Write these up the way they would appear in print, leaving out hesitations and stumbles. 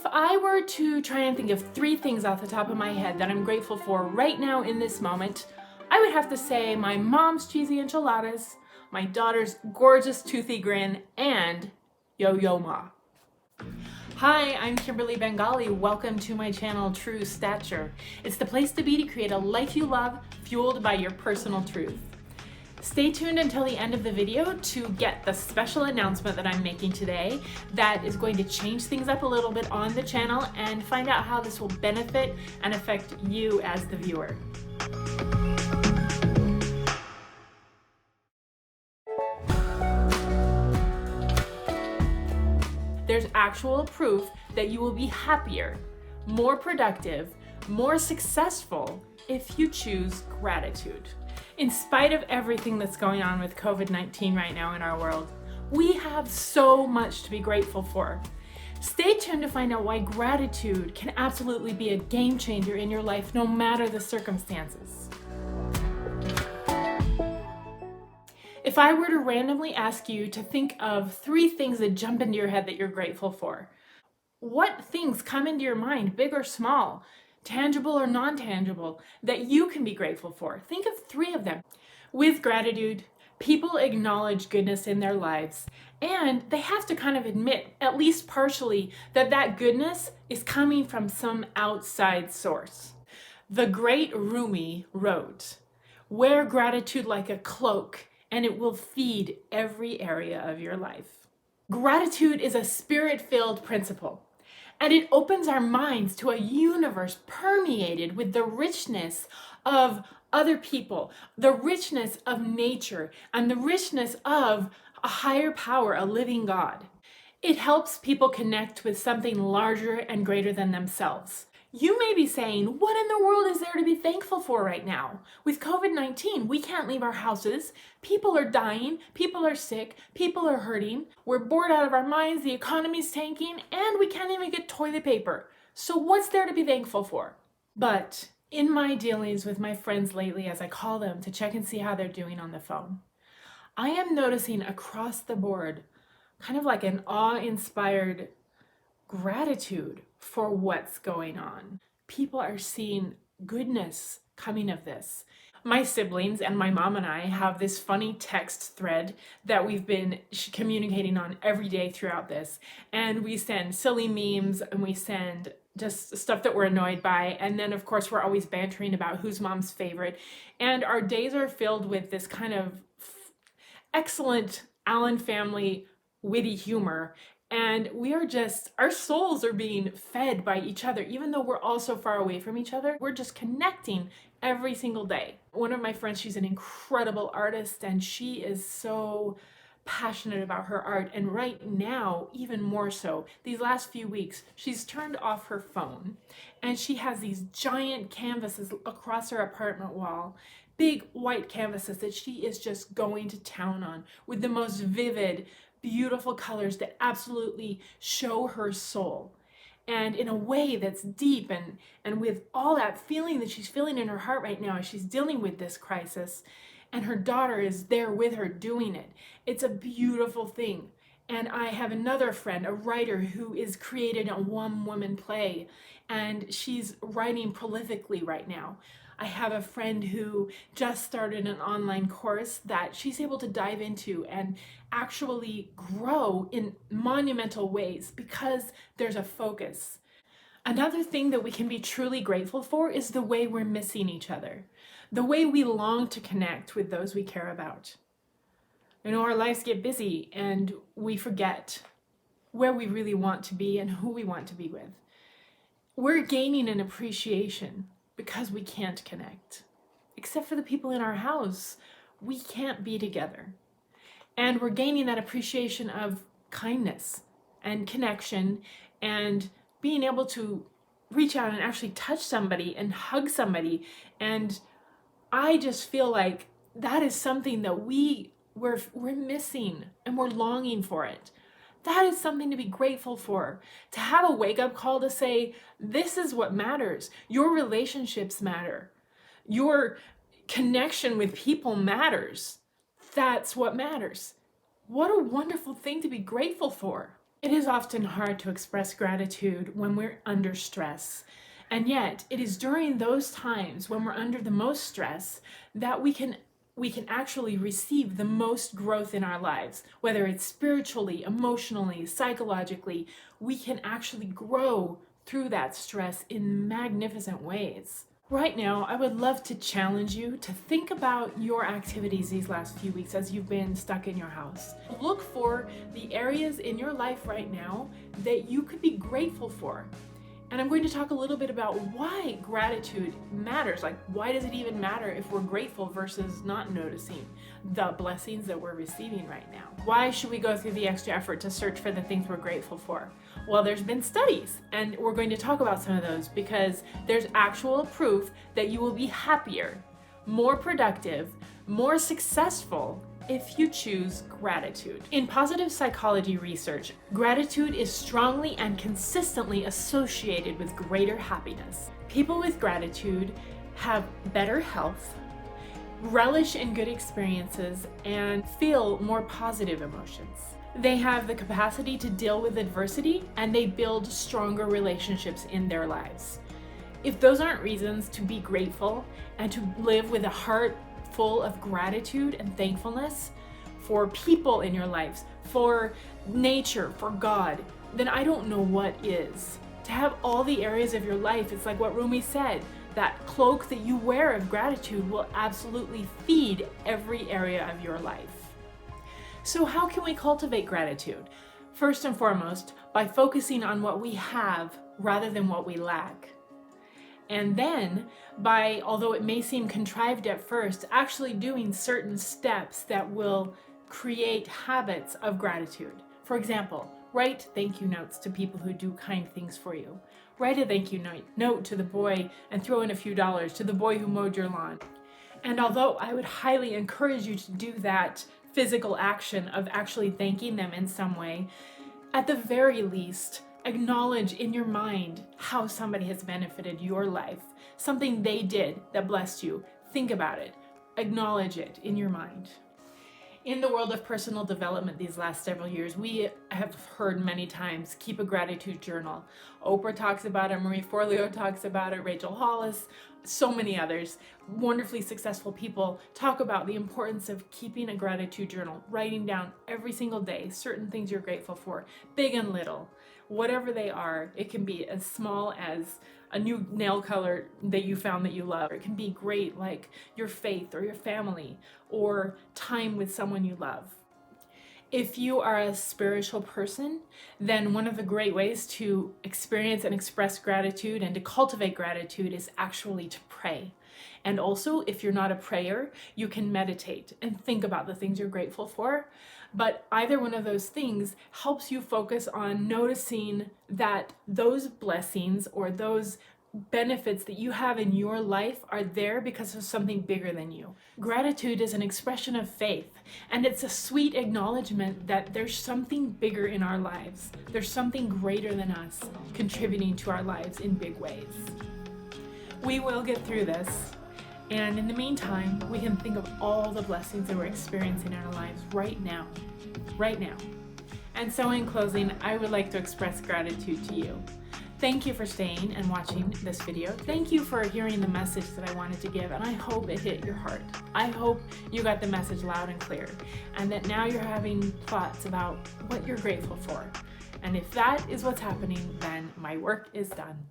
If I were to try and think of 3 things off the top of my head that I'm grateful for right now in this moment, I would have to say my mom's cheesy enchiladas, my daughter's gorgeous toothy grin, and Yo-Yo Ma. Hi, I'm Kimberly Bengali. Welcome to my channel, True Stature. It's the place to be to create a life you love, fueled by your personal truth. Stay tuned until the end of the video to get the special announcement that I'm making today that is going to change things up a little bit on the channel and find out how this will benefit and affect you as the viewer. There's actual proof that you will be happier, more productive, more successful if you choose gratitude. In spite of everything that's going on with COVID-19 right now in our world, we have so much to be grateful for. Stay tuned to find out why gratitude can absolutely be a game changer in your life, no matter the circumstances. If I were to randomly ask you to think of 3 things that jump into your head that you're grateful for, what things come into your mind, big or small, tangible or non-tangible, that you can be grateful for? Think of 3 of them. With gratitude, people acknowledge goodness in their lives, and they have to kind of admit, at least partially, that that goodness is coming from some outside source. The great Rumi wrote, "Wear gratitude like a cloak, and it will feed every area of your life." Gratitude is a spirit-filled principle, and it opens our minds to a universe permeated with the richness of other people, the richness of nature, and the richness of a higher power, a living God. It helps people connect with something larger and greater than themselves. You may be saying, what in the world is there to be thankful for right now? With COVID-19, we can't leave our houses. People are dying, people are sick, people are hurting. We're bored out of our minds, the economy's tanking, and we can't even get toilet paper. So what's there to be thankful for? But in my dealings with my friends lately, as I call them to check and see how they're doing on the phone, I am noticing across the board kind of like an awe-inspired gratitude for what's going on. People are seeing goodness coming of this. My siblings and my mom and I have this funny text thread that we've been communicating on every day throughout this. And we send silly memes and we send just stuff that we're annoyed by. And then of course we're always bantering about who's mom's favorite. And our days are filled with this kind of excellent Allen family witty humor. And we are just, our souls are being fed by each other. Even though we're all so far away from each other, we're just connecting every single day. One of my friends, she's an incredible artist and she is so passionate about her art. And right now, even more so, these last few weeks, she's turned off her phone and she has these giant canvases across her apartment wall, big white canvases that she is just going to town on with the most vivid, beautiful colors that absolutely show her soul, and in a way that's deep and with all that feeling that she's feeling in her heart right now as she's dealing with this crisis, and her daughter is there with her doing it. It's a beautiful thing. And I have another friend, a writer, who is creating a one-woman play, and she's writing prolifically right now. I have a friend who just started an online course that she's able to dive into and actually grow in monumental ways because there's a focus. Another thing that we can be truly grateful for is the way we're missing each other, the way we long to connect with those we care about. You know, our lives get busy and we forget where we really want to be and who we want to be with. We're gaining an appreciation because we can't connect. Except for the people in our house, we can't be together. And we're gaining that appreciation of kindness and connection and being able to reach out and actually touch somebody and hug somebody. And I just feel like that is something that we're missing and we're longing for it. That is something to be grateful for. To have a wake-up call to say, this is what matters. Your relationships matter. Your connection with people matters. That's what matters. What a wonderful thing to be grateful for. It is often hard to express gratitude when we're under stress. And yet, it is during those times when we're under the most stress that we can actually receive the most growth in our lives. Whether it's spiritually, emotionally, psychologically, we can actually grow through that stress in magnificent ways. Right now, I would love to challenge you to think about your activities these last few weeks as you've been stuck in your house. Look for the areas in your life right now that you could be grateful for. And I'm going to talk a little bit about why gratitude matters. Like, why does it even matter if we're grateful versus not noticing the blessings that we're receiving right now? Why should we go through the extra effort to search for the things we're grateful for? Well, there's been studies, and we're going to talk about some of those because there's actual proof that you will be happier, more productive, more successful if you choose gratitude. In positive psychology research, gratitude is strongly and consistently associated with greater happiness. People with gratitude have better health, relish in good experiences, and feel more positive emotions. They have the capacity to deal with adversity, and they build stronger relationships in their lives. If those aren't reasons to be grateful and to live with a heart full of gratitude and thankfulness for people in your lives, for nature, for God, then I don't know what is. To have all the areas of your life, it's like what Rumi said, that cloak that you wear of gratitude will absolutely feed every area of your life. So how can we cultivate gratitude? First and foremost, by focusing on what we have rather than what we lack. And then by, although it may seem contrived at first, actually doing certain steps that will create habits of gratitude. For example, write thank you notes to people who do kind things for you. Write a thank you note to the boy and throw in a few dollars to the boy who mowed your lawn. And although I would highly encourage you to do that physical action of actually thanking them in some way, at the very least, acknowledge in your mind how somebody has benefited your life, something they did that blessed you. Think about it. Acknowledge it in your mind. In the world of personal development these last several years, we have heard many times, keep a gratitude journal. Oprah talks about it, Marie Forleo talks about it, Rachel Hollis, so many others, wonderfully successful people talk about the importance of keeping a gratitude journal, writing down every single day certain things you're grateful for, big and little. Whatever they are, it can be as small as a new nail color that you found that you love. It can be great, like your faith or your family or time with someone you love. If you are a spiritual person, then one of the great ways to experience and express gratitude and to cultivate gratitude is actually to pray. And also, if you're not a prayer, you can meditate and think about the things you're grateful for. But either one of those things helps you focus on noticing that those blessings or those benefits that you have in your life are there because of something bigger than you. Gratitude is an expression of faith, and it's a sweet acknowledgement that there's something bigger in our lives. There's something greater than us contributing to our lives in big ways. We will get through this. And in the meantime, we can think of all the blessings that we're experiencing in our lives right now. And so in closing, I would like to express gratitude to you. Thank you for staying and watching this video. Thank you for hearing the message that I wanted to give, and I hope it hit your heart. I hope you got the message loud and clear, and that now you're having thoughts about what you're grateful for. And if that is what's happening, then my work is done.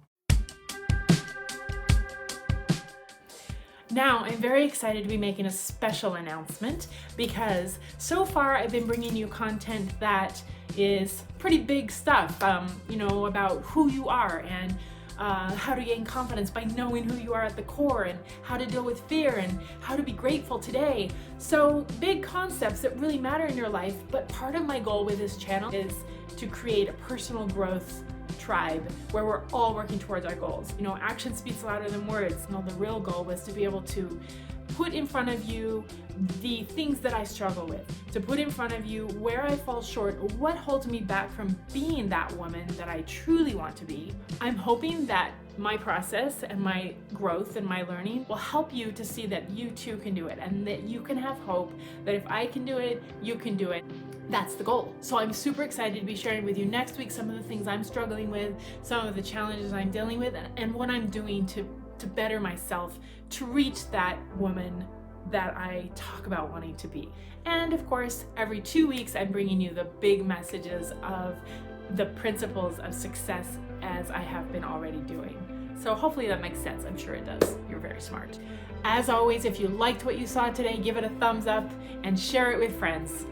Now, I'm very excited to be making a special announcement because so far I've been bringing you content that is pretty big stuff, about who you are and how to gain confidence by knowing who you are at the core and how to deal with fear and how to be grateful today. So big concepts that really matter in your life, but part of my goal with this channel is to create a personal growth tribe where we're all working towards our goals. Action speaks louder than words. The real goal was to be able to put in front of you the things that I struggle with, to put in front of you where I fall short, what holds me back from being that woman that I truly want to be. I'm hoping that my process and my growth and my learning will help you to see that you too can do it, and that you can have hope that if I can do it, you can do it. That's the goal. So I'm super excited to be sharing with you next week some of the things I'm struggling with, some of the challenges I'm dealing with, and what I'm doing to better myself, to reach that woman that I talk about wanting to be. And of course, every 2 weeks, I'm bringing you the big messages of the principles of success as I have been already doing. So hopefully that makes sense. I'm sure it does. You're very smart. As always, if you liked what you saw today, give it a thumbs up and share it with friends.